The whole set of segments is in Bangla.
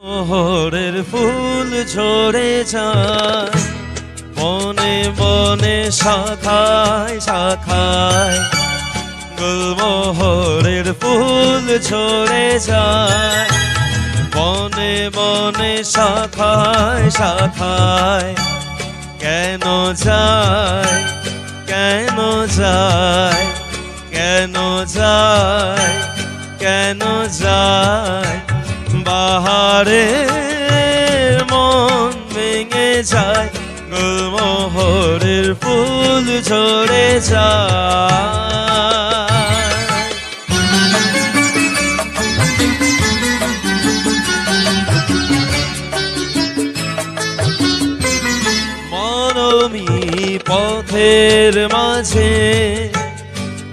মোহরের ফুল ঝরে যায় বনে বনে শাখায় শাখায়, গুলমোহরের ফুল ঝরে যায় বনে বনে শাখায় শাখায়। কেন যায় কেন যায় কেন যায় কেন যায় বাহারে মন ভেঙে যায়, গুলমোহরের ফুল ঝরে যায়। মরমী পথের মাঝে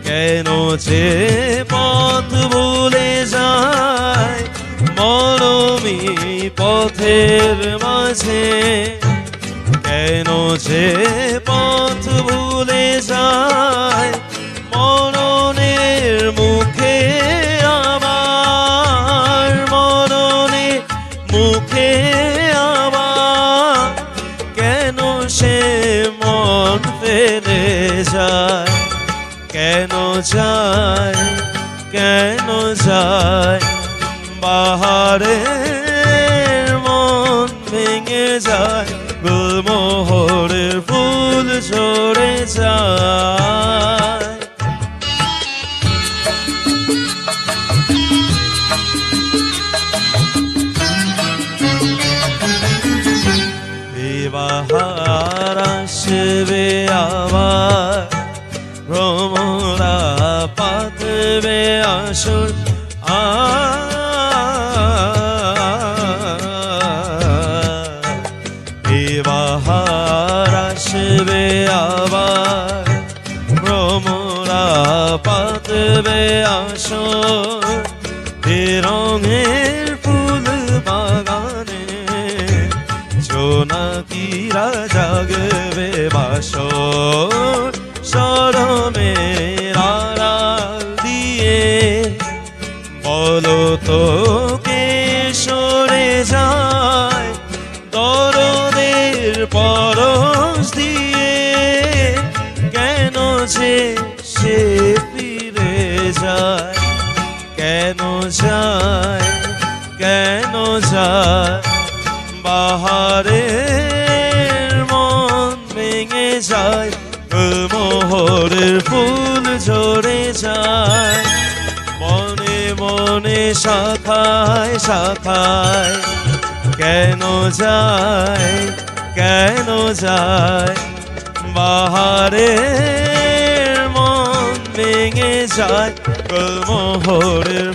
কেন যে পথ ভুলে যায়, মরমী পথের মাঝে কেন যে পথ ভুলে যায়। মরণের মুখে আবার মরণের মুখে আবার কেন সে মন ফেলে যায়, কেন যায় কেন যায় বাহারে মন ভেঙে যায়, গুলমোহরের ফুল ঝরে যায়। বাহার আসবে আবার, ভ্রমরা পাতবে আসর বাহার আসবে আবার, ভ্রমরা পাতবে আসর। রঙের ফুল বাগানে জোনাকিরা জাগবে বাসর, শরমের আড়াল দিয়ে বলো তো কে সরে যায়, দরদের পরশ দিয়ে কেন যে সে ফিরে যায়, কেন যায় কেন যায় বাহারে মন ভেঙে যায়, গুলমোহরের ফুল ঝরে যায় বনে বনে শাখায় শাখায়। কেন যায় কেন যায় বাহারে মন ভেঙে যায়, গুলমোহরের